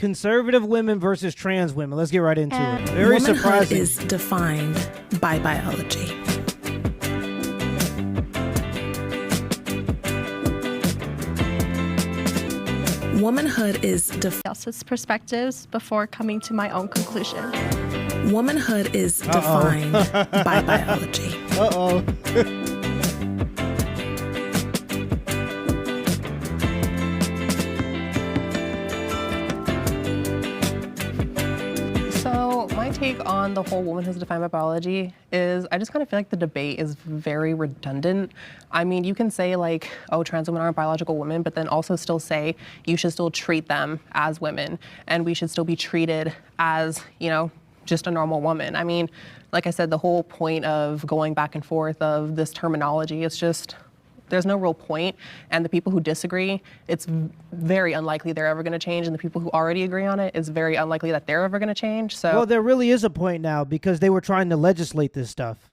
Conservative women versus trans women. Let's get right into it. Very Womanhood surprising. is defined by biology. Womanhood is else's perspectives before coming to my own conclusion. Womanhood is defined by biology. Uh-oh. So my take on the whole womanhood is defined by biology is I just kind of feel like the debate is very redundant. I mean, you can say like, oh, trans women aren't biological women, but then also still say you should still treat them as women and we should still be treated as, just a normal woman. I mean, like I said, the whole point of going back and forth of this terminology, it's just, there's no real point. And the people who disagree, it's very unlikely they're ever going to change. And the people who already agree on it, it's very unlikely that they're ever going to change. So, well, there really is a point now because they were trying to legislate this stuff.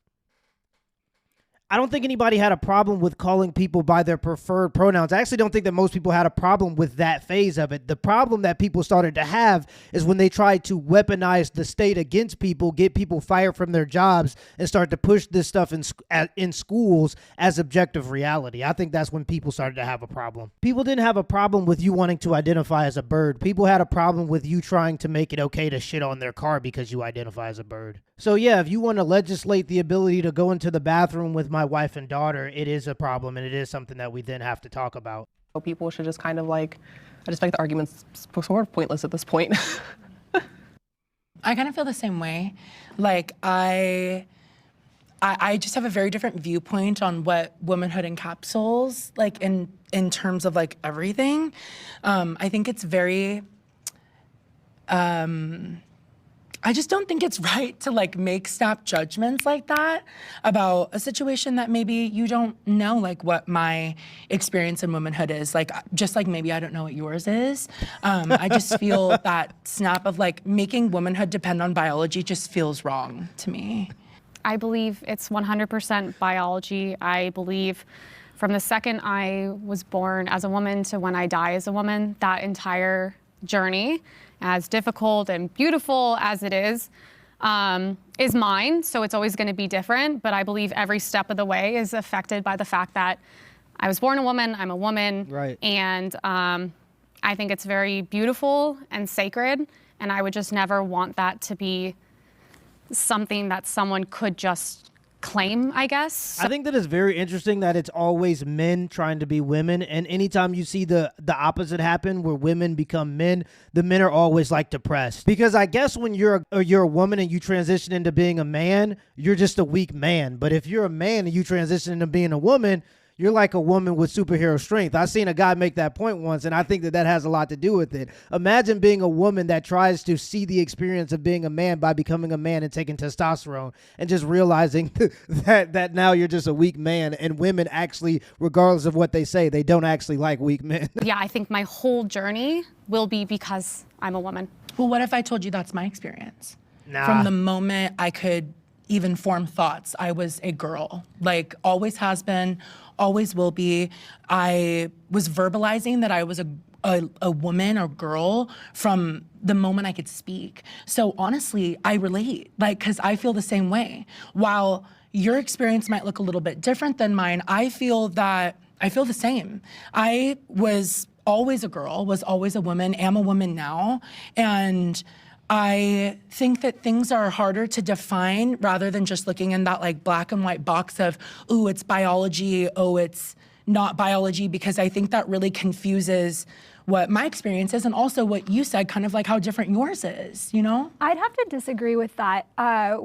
I don't think anybody had a problem with calling people by their preferred pronouns. I actually don't think that most people had a problem with that phase of it. The problem that people started to have is when they tried to weaponize the state against people, get people fired from their jobs, and start to push this stuff in schools as objective reality. I think that's when people started to have a problem. People didn't have a problem with you wanting to identify as a bird. People had a problem with you trying to make it okay to shit on their car because you identify as a bird. So yeah, if you want to legislate the ability to go into the bathroom with my wife and daughter, it is a problem, and it is something that we then have to talk about. people should just kind of like, I just feel like the argument's sort of pointless at this point. I kind of feel the same way. Like I just have a very different viewpoint on what womanhood encapsulates, like in terms of like everything. I think it's very, I just don't think it's right to like make snap judgments like that about a situation that maybe you don't know like what my experience in womanhood is. Like, just like maybe I don't know what yours is. I just feel that snap of like making womanhood depend on biology just feels wrong to me. I believe it's 100% biology. I believe from the second I was born as a woman to when I die as a woman, that entire journey, as difficult and beautiful as it is mine. So it's always going to be different. But I believe every step of the way is affected by the fact that I was born a woman, I'm a woman. Right. And I think it's very beautiful and sacred. And I would just never want that to be something that someone could just claim, I guess. I think that it's very interesting that it's always men trying to be women, and anytime you see the opposite happen where women become men, the men are always like depressed. Because I guess when you're a woman and you transition into being a man, you're just a weak man. But if you're a man and you transition into being a woman, you're like a woman with superhero strength. I seen a guy make that point once, and I think that has a lot to do with it. Imagine being a woman that tries to see the experience of being a man by becoming a man and taking testosterone and just realizing that now you're just a weak man, and women actually, regardless of what they say, they don't actually like weak men. Yeah, I think my whole journey will be because I'm a woman. Well, what if I told you that's my experience? Nah. From the moment I could even form thoughts, I was a girl, like always has been, always will be. I was verbalizing that I was a woman or girl from the moment I could speak. So honestly, I relate, like, cause I feel the same way. While your experience might look a little bit different than mine, I feel the same. I was always a girl, was always a woman, am a woman now. And I think that things are harder to define rather than just looking in that like black and white box of, ooh, it's biology, oh, it's not biology, because I think that really confuses what my experience is and also what you said, kind of like how different yours is, you know? I'd have to disagree with that. I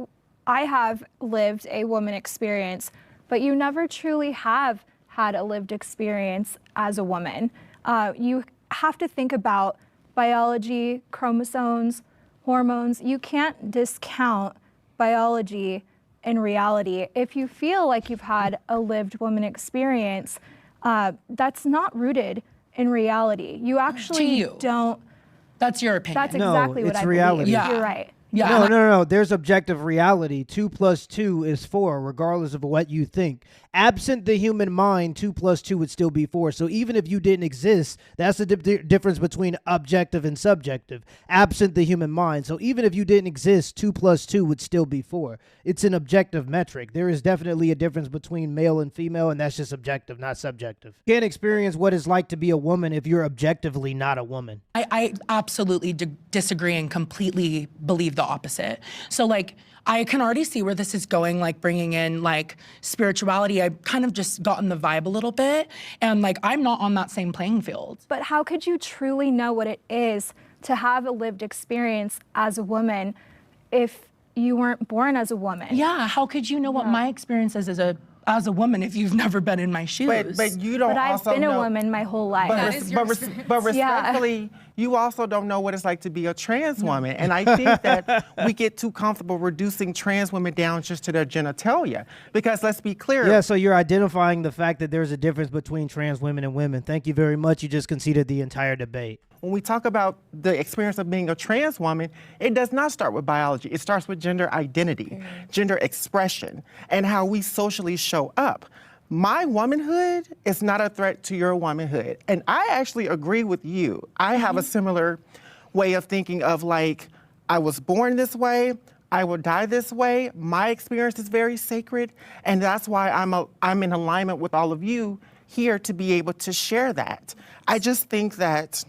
have lived a woman experience, but you never truly have had a lived experience as a woman. You have to think about biology, chromosomes, hormones. You can't discount biology in reality. If you feel like you've had a lived woman experience, that's not rooted in reality. You actually don't. That's your opinion. That's exactly what it's I reality. believe. Yeah. You're right. Yeah. No. There's objective reality. 2 + 2 is 4, regardless of what you think. Absent the human mind, 2 + 2 would still be 4. So even if you didn't exist, that's the difference between objective and subjective. Absent the human mind. So even if you didn't exist, 2 + 2 would still be 4. It's an objective metric. There is definitely a difference between male and female, and that's just objective, not subjective. You can't experience what it's like to be a woman if you're objectively not a woman. I absolutely disagree and completely believe the opposite. So like, I can already see where this is going, like bringing in like spirituality. I've kind of just gotten the vibe a little bit, and like I'm not on that same playing field. But how could you truly know what it is to have a lived experience as a woman if you weren't born as a woman? Yeah, how could you know what my experience is as a woman if you've never been in my shoes? But you don't But I've also been know, a woman my whole life. but respectfully, you also don't know what it's like to be a trans woman. And I think that we get too comfortable reducing trans women down just to their genitalia. Because let's be clear. Yeah, so you're identifying the fact that there's a difference between trans women and women. Thank you very much. You just conceded the entire debate. When we talk about the experience of being a trans woman, it does not start with biology. It starts with gender identity, gender expression, and how we socially show up. My womanhood is not a threat to your womanhood. And I actually agree with you. I have a similar way of thinking of like, I was born this way, I will die this way. My experience is very sacred, and that's why I'm in alignment with all of you here to be able to share that. I just think that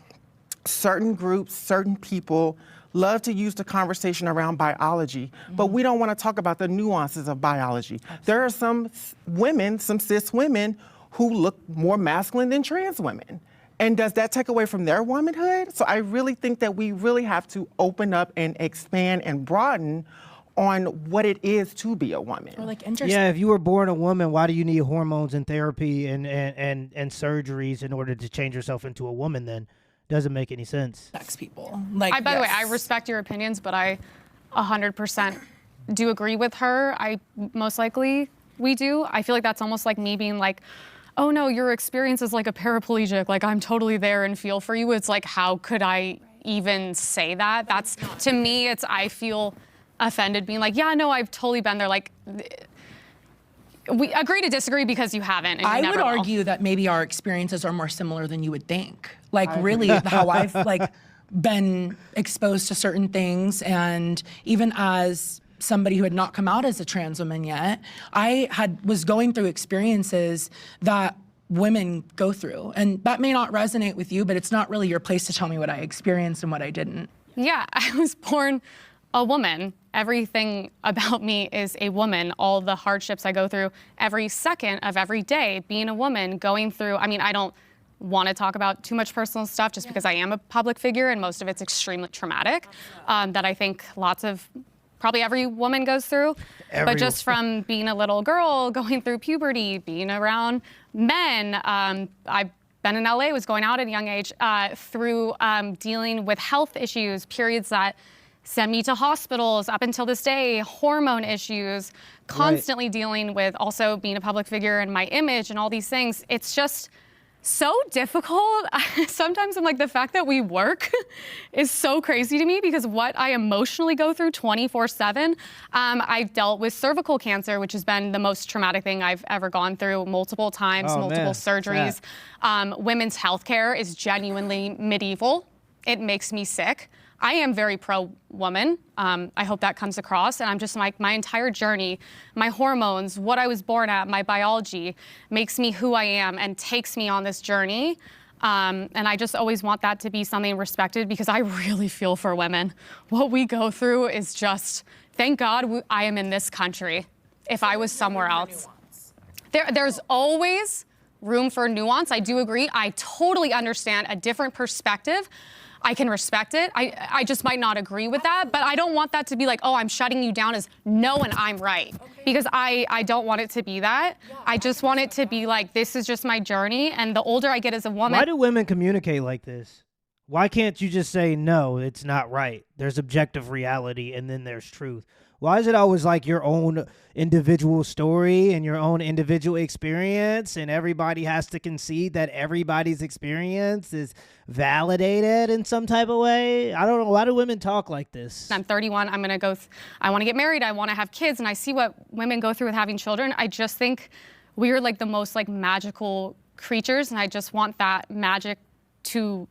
certain groups, certain people love to use the conversation around biology, but we don't want to talk about the nuances of biology. There are some women, some cis women, who look more masculine than trans women. And does that take away from their womanhood? So I really think that we really have to open up and expand and broaden on what it is to be a woman. Or like interesting. Yeah, if you were born a woman, why do you need hormones and therapy and surgeries in order to change yourself into a woman then? Doesn't make any sense. Sex people. Like, By the way, I respect your opinions, but I 100% do agree with her. Most likely we do. I feel like that's almost like me being like, oh no, your experience is like a paraplegic. Like I'm totally there and feel for you. It's like, how could I even say that? That's, to me, I feel offended being like, yeah, no, I've totally been there. Like, we agree to disagree because you haven't. And I you would never will. argue that maybe our experiences are more similar than you would think. Like really how I've like been exposed to certain things, and even as somebody who had not come out as a trans woman yet, I was going through experiences that women go through. And that may not resonate with you, but it's not really your place to tell me what I experienced and what I didn't. Yeah, I was born a woman. Everything about me is a woman. All the hardships I go through every second of every day, being a woman, going through, I mean, I don't want to talk about too much personal stuff just because I am a public figure and most of it's extremely traumatic, that I think probably every woman goes through. But just from being a little girl, going through puberty, being around men, I've been in LA, was going out at a young age, through dealing with health issues, periods that send me to hospitals up until this day, hormone issues, constantly dealing with also being a public figure and my image and all these things. It's just so difficult. Sometimes I'm like, the fact that we work is so crazy to me because what I emotionally go through 24/7. I've dealt with cervical cancer, which has been the most traumatic thing I've ever gone through, multiple times, multiple surgeries. Women's healthcare is genuinely medieval. It makes me sick. I am very pro-woman. I hope that comes across. And I'm just like, my entire journey, my hormones, what I was born at, my biology makes me who I am and takes me on this journey. And I just always want that to be something respected because I really feel for women. What we go through is just, thank God I am in this country. If I was somewhere else. There's always room for nuance. I do agree. I totally understand a different perspective. I can respect it. I just might not agree with that, but I don't want that to be like, oh, I'm shutting you down as no and I'm right. Because I don't want it to be that. I just want it to be like, this is just my journey. And the older I get as a woman. Why do women communicate like this? Why can't you just say, no, it's not right? There's objective reality and then there's truth. Why is it always like your own individual story and your own individual experience, and everybody has to concede that everybody's experience is validated in some type of way? I don't know. Why do women talk like this? I'm 31. I'm going to I want to get married. I want to have kids. And I see what women go through with having children. I just think we are like the most like magical creatures. And I just want that magic to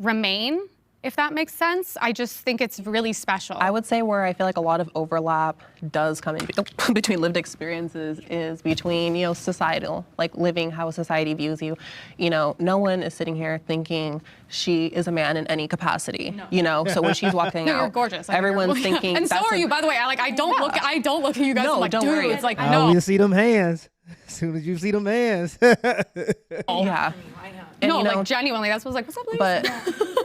remain, if that makes sense. I just think it's really special. I would say where I feel like a lot of overlap does come in between lived experiences is between, societal, like living how society views you. No one is sitting here thinking she is a man in any capacity, so when she's walking out, you're gorgeous. Everyone's thinking, and so are you, by the way. I don't look at you guys. No, I'm like, don't dude, worry. it's like, Oh, no. you see them hands. As soon as you see them hands. Yeah. And, No, like genuinely, that's what I was like, what's up, ladies?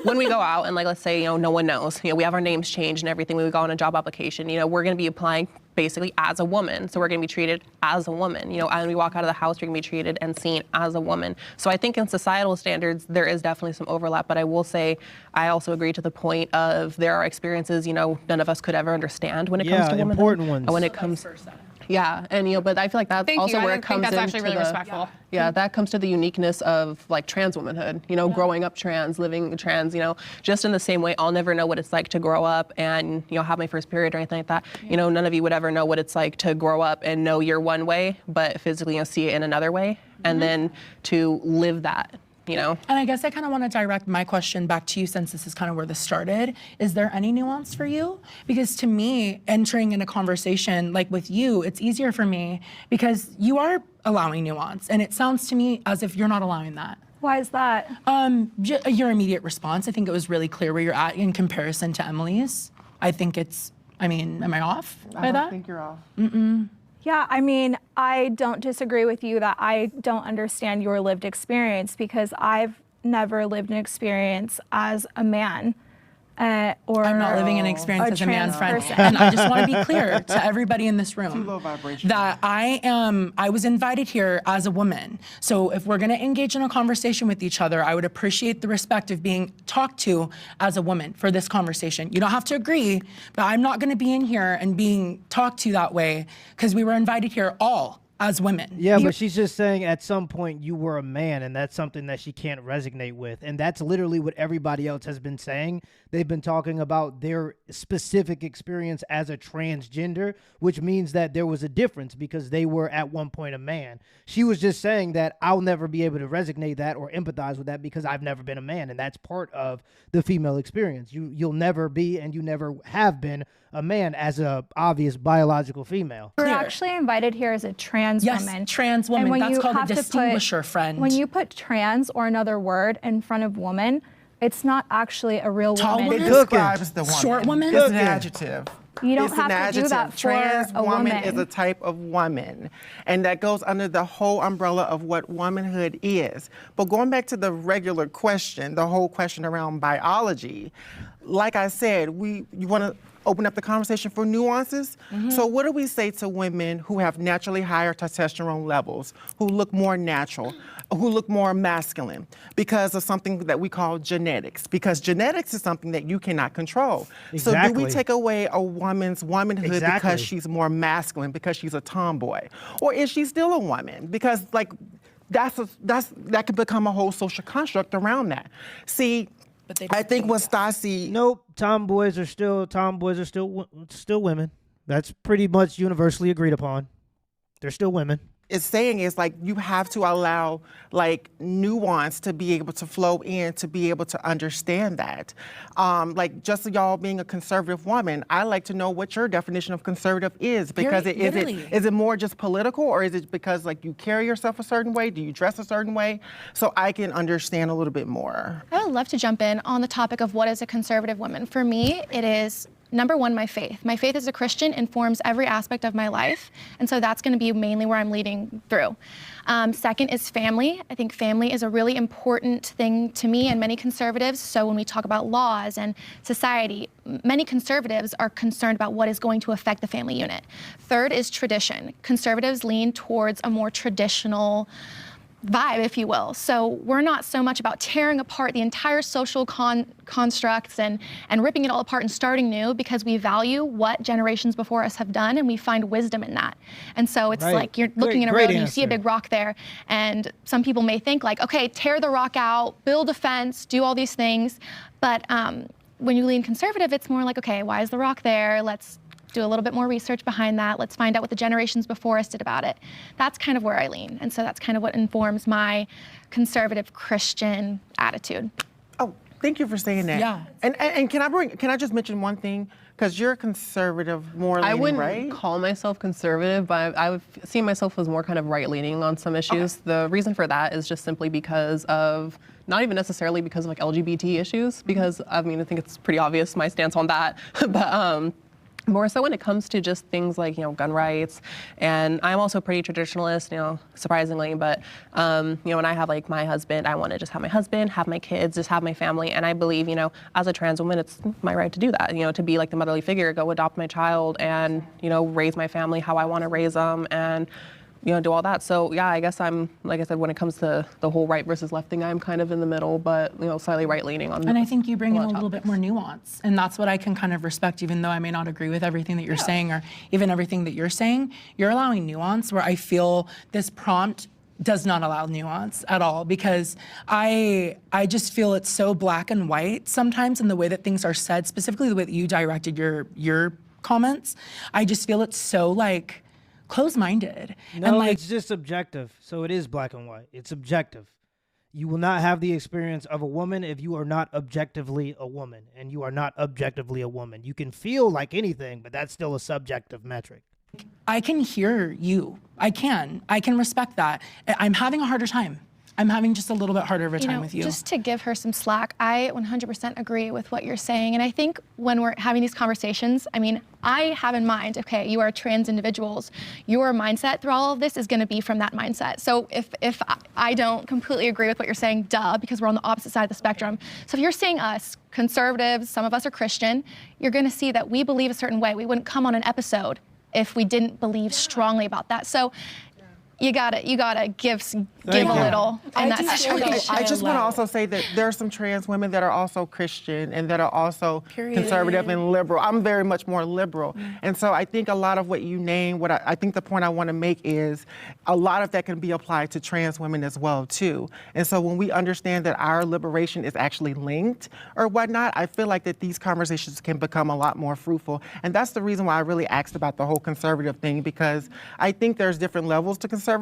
But when we go out and like, let's say, no one knows, we have our names changed and everything, when we go on a job application, we're going to be applying basically as a woman. So we're going to be treated as a woman, and when we walk out of the house, we're going to be treated and seen as a woman. So I think in societal standards, there is definitely some overlap, but I will say, I also agree to the point of there are experiences, none of us could ever understand when it comes to womanhood. Important ones. And when it comes, yeah, and but I feel like that's Thank also you. where I it comes think that's into actually really the, respectful. Yeah, that comes to the uniqueness of like trans womanhood, growing up trans, living trans, just in the same way I'll never know what it's like to grow up and, have my first period or anything like that. None of you would ever know what it's like to grow up and know you're one way, but physically see it in another way, and then to live that. And I guess I kind of want to direct my question back to you, since this is kind of where this started. Is there any nuance for you? Because to me, entering in a conversation like with you, it's easier for me because you are allowing nuance. And it sounds to me as if you're not allowing that. Why is that? Your immediate response, I think it was really clear where you're at in comparison to Emily's. I think am I off by that? I think you're off. Yeah, I don't disagree with you that I don't understand your lived experience, because I've never lived an experience as a man. Or I'm not living an experience as a man trans friend. person. And I just want to be clear to everybody in this room Too low vibration. that I was invited here as a woman. So if we're going to engage in a conversation with each other, I would appreciate the respect of being talked to as a woman for this conversation. You don't have to agree, but I'm not going to be in here and being talked to that way because we were invited here all as women. Yeah, but she's just saying at some point you were a man, and that's something that she can't resonate with. And that's literally what everybody else has been saying. They've been talking about their specific experience as a transgender, which means that there was a difference because they were at one point a man. She was just saying that I'll never be able to resonate that or empathize with that because I've never been a man, and that's part of the female experience. You'll never be, and you never have been, a man as a obvious biological female. We're actually invited here as a trans Yes, woman. trans And woman. when That's you called a have to distinguisher, friend. When you put trans or another word in front of woman, it's not actually a real Tall woman. It woman? describes the woman. Short woman? It's an adjective. You don't It's have an to do adjective. that for Trans a woman woman. is a type of woman, and that goes under the whole umbrella of what womanhood is. But going back to the regular question, the whole question around biology, like I said, you want to open up the conversation for nuances. So what do we say to women who have naturally higher testosterone levels, who look more natural, who look more masculine because of something that we call genetics? Because genetics is something that you cannot control. So do Exactly. we take away a woman's womanhood Exactly. because she's more masculine, because she's a tomboy? Or is she still a woman? Because that could become a whole social construct around that. See, I think what Stassi Nope, tomboys are still women. That's pretty much universally agreed upon. They're still women. is saying is like you have to allow like nuance to be able to flow in, to be able to understand that. Like just y'all being a conservative woman, I like to know what your definition of conservative is, because is it more just political, or is it because like you carry yourself a certain way? Do you dress a certain way? So I can understand a little bit more. I would love to jump in on the topic of what is a conservative woman. For me, it is number one, my faith. My faith as a Christian informs every aspect of my life, and so that's going to be mainly where I'm leading through. Second is family. I think family is a really important thing to me and many conservatives. So when we talk about laws and society, many conservatives are concerned about what is going to affect the family unit. Third is tradition. Conservatives lean towards a more traditional vibe, if you will. So we're not so much about tearing apart the entire social constructs and ripping it all apart and starting new, because we value what generations before us have done and we find wisdom in that. And so it's like you're looking in a road and you see a big rock there, and some people may think like, okay, tear the rock out, build a fence, do all these things. But when you lean conservative, it's more like, okay, why is the rock there? Let's do a little bit more research behind that. Let's find out what the generations before us did about it. That's kind of where I lean. And so that's kind of what informs my conservative Christian attitude. Oh, thank you for saying that. Yeah. And can I just mention one thing? Because you're conservative, more leaning, I wouldn't right? call myself conservative, but I would see myself as more kind of right-leaning on some issues. The reason for that is just simply because of, not even necessarily because of like LGBT issues, because I mean, I think it's pretty obvious my stance on that, but more so when it comes to just things like, gun rights. And I'm also pretty traditionalist, surprisingly, but, when I have like my husband, I want to just have my husband, have my kids, just have my family. And I believe, as a trans woman, it's my right to do that, to be like the motherly figure, go adopt my child and, raise my family how I want to raise them and, do all that. So yeah, I guess I'm, like I said, when it comes to the whole right versus left thing, I'm kind of in the middle, but, slightly right-leaning on. And I think you bring in a little bit more nuance, and that's what I can kind of respect, even though I may not agree with everything that you're saying, or even everything that you're saying. You're allowing nuance where I feel this prompt does not allow nuance at all, because I just feel it's so black and white sometimes in the way that things are said, specifically the way that you directed your comments. I just feel it's so like close-minded. No, and like, it's just subjective. So it is black and white. It's subjective. You will not have the experience of a woman if you are not objectively a woman, and you are not objectively a woman. You can feel like anything, but that's still a subjective metric. I can hear you. I can respect that. I'm having a harder time. I'm having just a little bit harder of a time with you. Just to give her some slack, I 100% agree with what you're saying. And I think when we're having these conversations, I have in mind, okay, you are trans individuals. Your mindset through all of this is going to be from that mindset. So if I don't completely agree with what you're saying, duh, because we're on the opposite side of the spectrum. So if you're seeing us, conservatives, some of us are Christian, you're going to see that we believe a certain way. We wouldn't come on an episode if we didn't believe strongly about that. So you gotta give a little in that situation. I just want to also say that there are some trans women that are also Christian and that are also conservative and liberal. I'm very much more liberal. And so I think a lot of what you name, I think the point I want to make is a lot of that can be applied to trans women as well too. And so when we understand that our liberation is actually linked or whatnot, I feel like that these conversations can become a lot more fruitful. And that's the reason why I really asked about the whole conservative thing, because I think there's different levels to conservatism.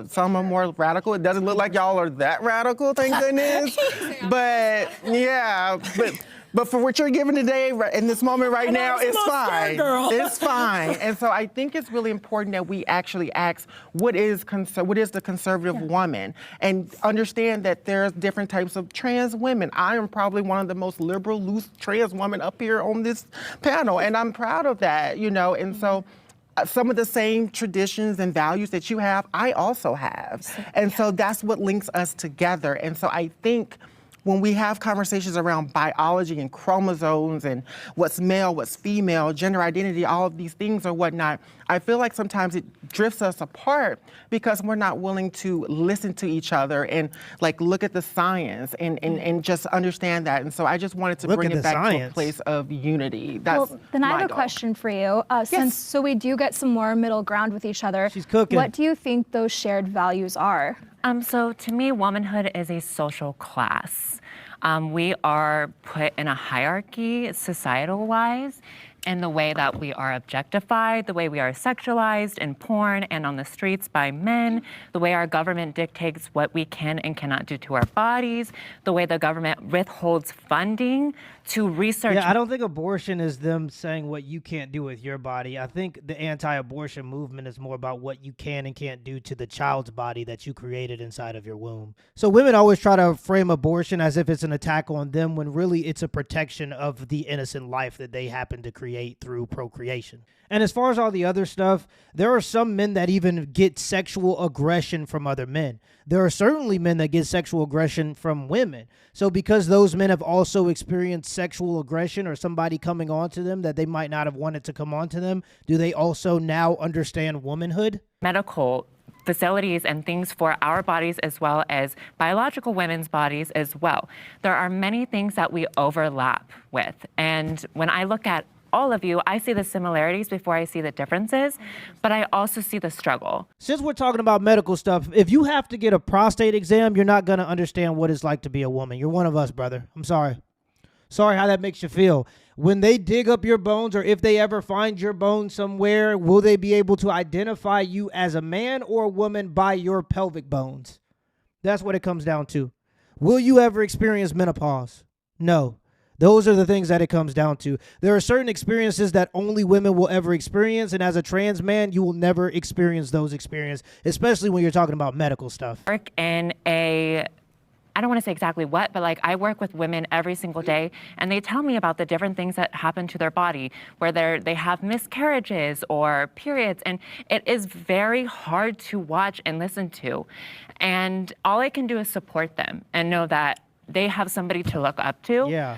Some are more radical. It doesn't look like y'all are that radical, thank goodness. But yeah, but for what you're giving today, in this moment right now, it's fine. It's fine. And so I think it's really important that we actually ask, what is the conservative woman? And understand that there's different types of trans women. I am probably one of the most liberal, loose trans women up here on this panel, and I'm proud of that, and so some of the same traditions and values that you have, I also have. And so that's what links us together. And so I think when we have conversations around biology and chromosomes and what's male, what's female, gender identity, all of these things or whatnot, I feel like sometimes it drifts us apart because we're not willing to listen to each other and look at the science and just understand that. And so I just wanted to bring it back to a place of unity. That's then I have a question for you. So we do get some more middle ground with each other. She's cooking. What do you think those shared values are? So to me, womanhood is a social class. We are put in a hierarchy societal-wise in the way that we are objectified, the way we are sexualized in porn and on the streets by men, the way our government dictates what we can and cannot do to our bodies, the way the government withholds funding to research. Yeah, I don't think abortion is them saying what you can't do with your body. I think the anti-abortion movement is more about what you can and can't do to the child's body that you created inside of your womb. So women always try to frame abortion as if it's an attack on them when really it's a protection of the innocent life that they happen to create through procreation. And as far as all the other stuff, there are some men that even get sexual aggression from other men. There are certainly men that get sexual aggression from women. So because those men have also experienced sexual aggression or somebody coming on to them that they might not have wanted to come on to them, do they also now understand womanhood? Medical facilities and things for our bodies as well as biological women's bodies as well. There are many things that we overlap with. And when I look at all of you, I see the similarities before I see the differences, but I also see the struggle. Since we're talking about medical stuff, if you have to get a prostate exam, you're not going to understand what it's like to be a woman. You're one of us, brother. I'm sorry. Sorry how that makes you feel. When they dig up your bones, or if they ever find your bones somewhere, will they be able to identify you as a man or a woman by your pelvic bones? That's what it comes down to. Will you ever experience menopause? No. Those are the things that it comes down to. There are certain experiences that only women will ever experience, and as a trans man, you will never experience those experiences, especially when you're talking about medical stuff. Work in I don't want to say exactly what, but like I work with women every single day, and they tell me about the different things that happen to their body, where they have miscarriages or periods, and it is very hard to watch and listen to. And all I can do is support them and know that they have somebody to look up to. Yeah.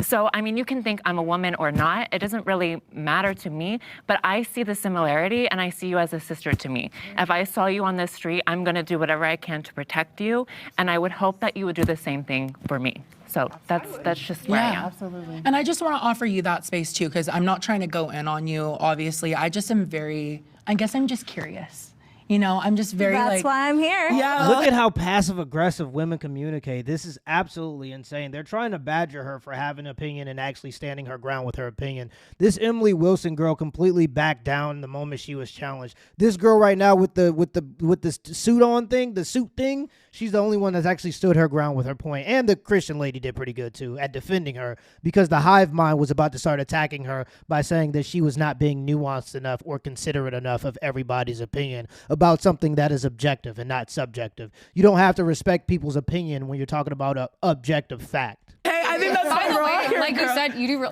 So, I mean, you can think I'm a woman or not. It doesn't really matter to me, but I see the similarity and I see you as a sister to me. If I saw you on the street, I'm going to do whatever I can to protect you, and I would hope that you would do the same thing for me. So that's just where I am. Absolutely. And I just want to offer you that space too, because I'm not trying to go in on you, obviously. I just am I guess I'm just curious. You know, I'm just very That's why I'm here. Yeah. Look at how passive-aggressive women communicate. This is absolutely insane. They're trying to badger her for having an opinion and actually standing her ground with her opinion. This Emily Wilson girl completely backed down the moment she was challenged. This girl right now with the suit on thing, the suit thing, she's the only one that's actually stood her ground with her point. And the Christian lady did pretty good too at defending her, because the hive mind was about to start attacking her by saying that she was not being nuanced enough or considerate enough of everybody's opinion about something that is objective and not subjective. You don't have to respect people's opinion when you're talking about an objective fact. Hey, I think that's By the way, wrong. like you said, you do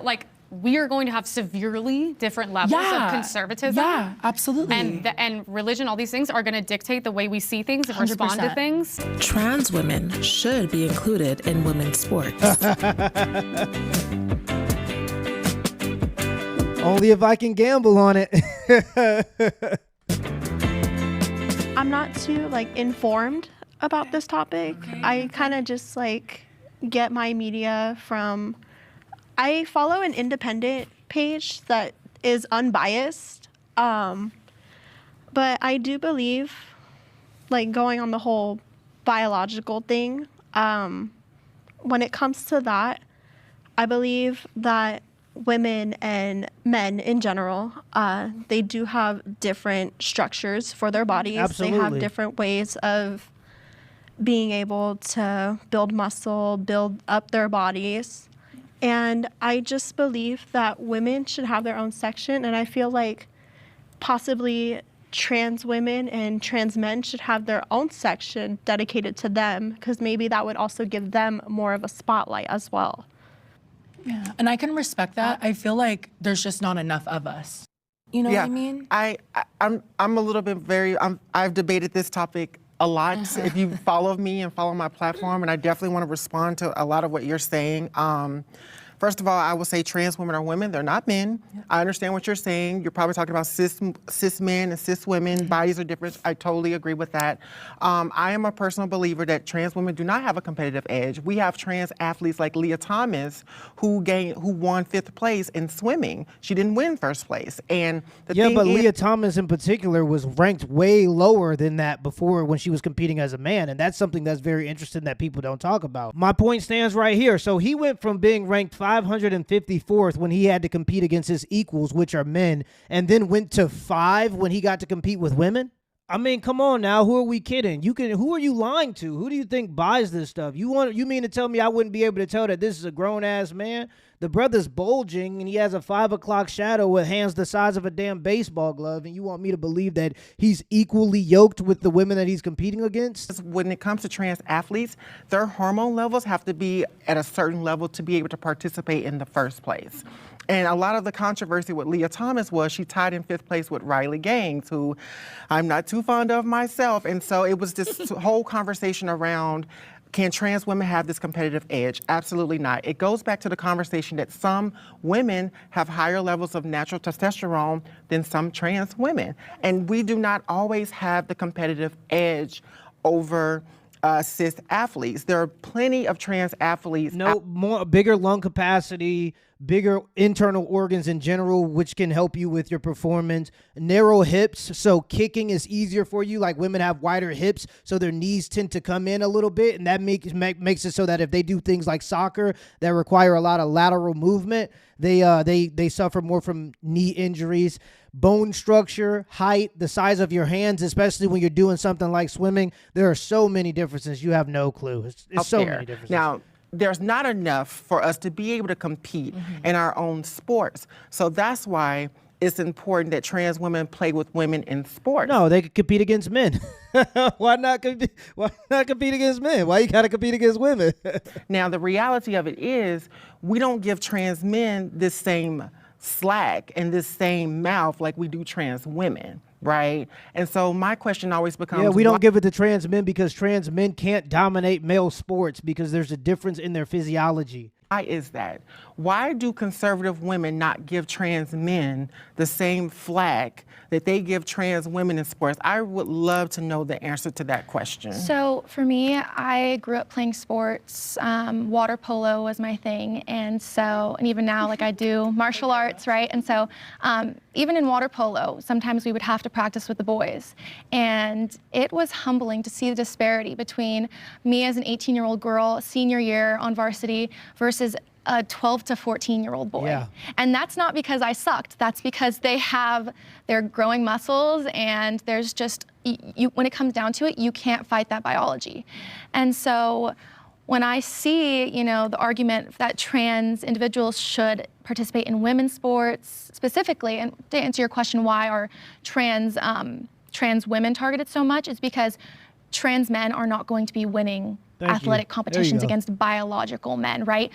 we are going to have severely different levels of conservatism. Yeah, absolutely. And religion, all these things are going to dictate the way we see things and respond to 100%. things. Trans women should be included in women's sports. Only if I can gamble on it. I'm not too informed about this topic. I kind of just get my media from, I follow an independent page that is unbiased. But I do believe, going on the whole biological thing, when it comes to that, I believe that women and men in general, they do have different structures for their bodies. Absolutely. They have different ways of being able to build muscle, build up their bodies. And I just believe that women should have their own section, and I feel like possibly trans women and trans men should have their own section dedicated to them, because maybe that would also give them more of a spotlight as well. Yeah, and I can respect that. I feel like there's just not enough of us. You know what I mean? I'm a little bit I've debated this topic a lot. If you follow me and follow my platform, and I definitely want to respond to a lot of what you're saying. First of all, I will say trans women are women. They're not men. Yeah. I understand what you're saying. You're probably talking about cis men and cis women. Bodies are different. I totally agree with that. I am a personal believer that trans women do not have a competitive edge. We have trans athletes like Leah Thomas who won 5th place in swimming. She didn't win 1st place. And Leah Thomas in particular was ranked way lower than that before when she was competing as a man, and that's something that's very interesting that people don't talk about. My point stands right here. So he went from being ranked 554th when he had to compete against his equals, which are men, and then went to 5 when he got to compete with women. I mean, come on now, who are we kidding? Who are you lying to? Who do you think buys this stuff? You mean to tell me I wouldn't be able to tell that this is a grown-ass man? The brother's bulging, and he has a 5 o'clock shadow with hands the size of a damn baseball glove, and you want me to believe that he's equally yoked with the women that he's competing against? When it comes to trans athletes, their hormone levels have to be at a certain level to be able to participate in the first place. And a lot of the controversy with Leah Thomas was she tied in 5th place with Riley Gaines, who I'm not too fond of myself. And so it was this whole conversation around Can trans women have this competitive edge? Absolutely not. It goes back to the conversation that some women have higher levels of natural testosterone than some trans women. And we do not always have the competitive edge over cis athletes. There are plenty of trans athletes. Bigger lung capacity, bigger internal organs in general, which can help you with your performance. Narrow hips, so kicking is easier for you. Like women have wider hips, so their knees tend to come in a little bit, and that makes it so that if they do things like soccer that require a lot of lateral movement, they suffer more from knee injuries. Bone structure, height, the size of your hands, especially when you're doing something like swimming. There are so many differences. You have no clue. It's so many differences. Now, there's not enough for us to be able to compete in our own sports. So that's why it's important that trans women play with women in sports. No, they could compete against men. Why not compete against men? Why you gotta compete against women? Now, the reality of it is we don't give trans men this same slack and this same mouth like we do trans women, right? And so my question always becomes... Yeah, we don't give it to trans men because trans men can't dominate male sports because there's a difference in their physiology. Why is that? Why do conservative women not give trans men the same flack that they give trans women in sports? I would love to know the answer to that question. So for me, I grew up playing sports. Water polo was my thing. And even now, like I do martial arts, right? And so even in water polo, sometimes we would have to practice with the boys. And it was humbling to see the disparity between me as an 18-year-old girl, senior year on varsity, versus a 12 to 14-year-old boy. Yeah. And that's not because I sucked. That's because they're growing muscles, and there's just, when it comes down to it, you can't fight that biology. And so when I see, the argument that trans individuals should participate in women's sports specifically, and to answer your question, why are trans women targeted so much, is because trans men are not going to be winning athletic competitions against biological men, right?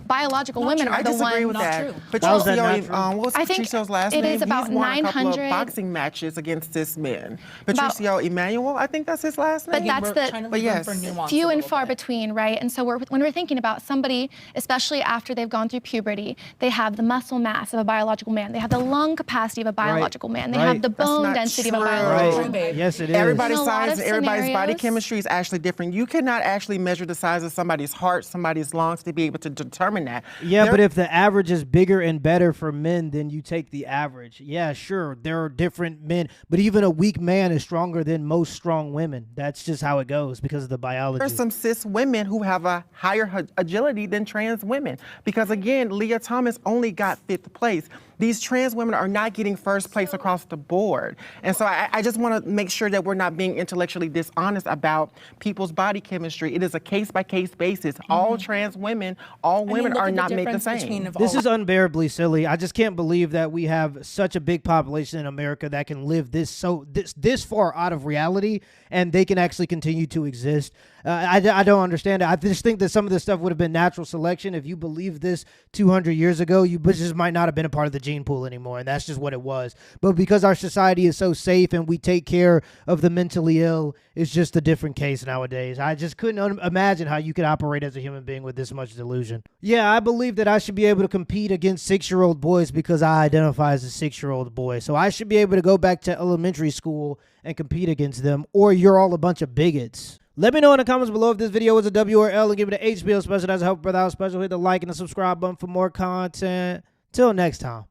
Biological women are the ones. I disagree with that. Patricio, what was Patricio's last name? It is about He's won 900 a couple of boxing matches against cis men. Patricio Emmanuel, I think that's his last name. But that's few and far between, right? And so when we're thinking about somebody, especially after they've gone through puberty, they have the muscle mass of a biological man. They have the lung capacity of a biological man. They have the bone density of a biological man. Yes, it is. Everybody's size, everybody's body chemistry is actually different. You cannot actually measure the size of somebody's heart, somebody's lungs to be able to determine that. Yeah, but if the average is bigger and better for men, then you take the average. Yeah, sure, there are different men, but even a weak man is stronger than most strong women. That's just how it goes because of the biology. There's some cis women who have a higher agility than trans women because, again, Leah Thomas only got 5th place. These trans women are not getting first place across the board. And so I just want to make sure that we're not being intellectually dishonest about people's body chemistry. It is a case-by-case basis. All trans women, all women are not made the same. This is unbearably silly. I just can't believe that we have such a big population in America that can live this far out of reality, and they can actually continue to exist. I don't understand it. I just think that some of this stuff would have been natural selection. If you believed this 200 years ago, you just might not have been a part of the gene pool anymore, and that's just what it was. But because our society is so safe and we take care of the mentally ill, it's just a different case nowadays. I just couldn't imagine how you could operate as a human being with this much delusion. Yeah, I believe that I should be able to compete against 6-year-old boys because I identify as a 6-year-old boy. So I should be able to go back to elementary school and compete against them, or you're all a bunch of bigots. Let me know in the comments below if this video was a W or L, and give it an HBO special. That's a Help Brother Out special. Hit the like and the subscribe button for more content. Till next time.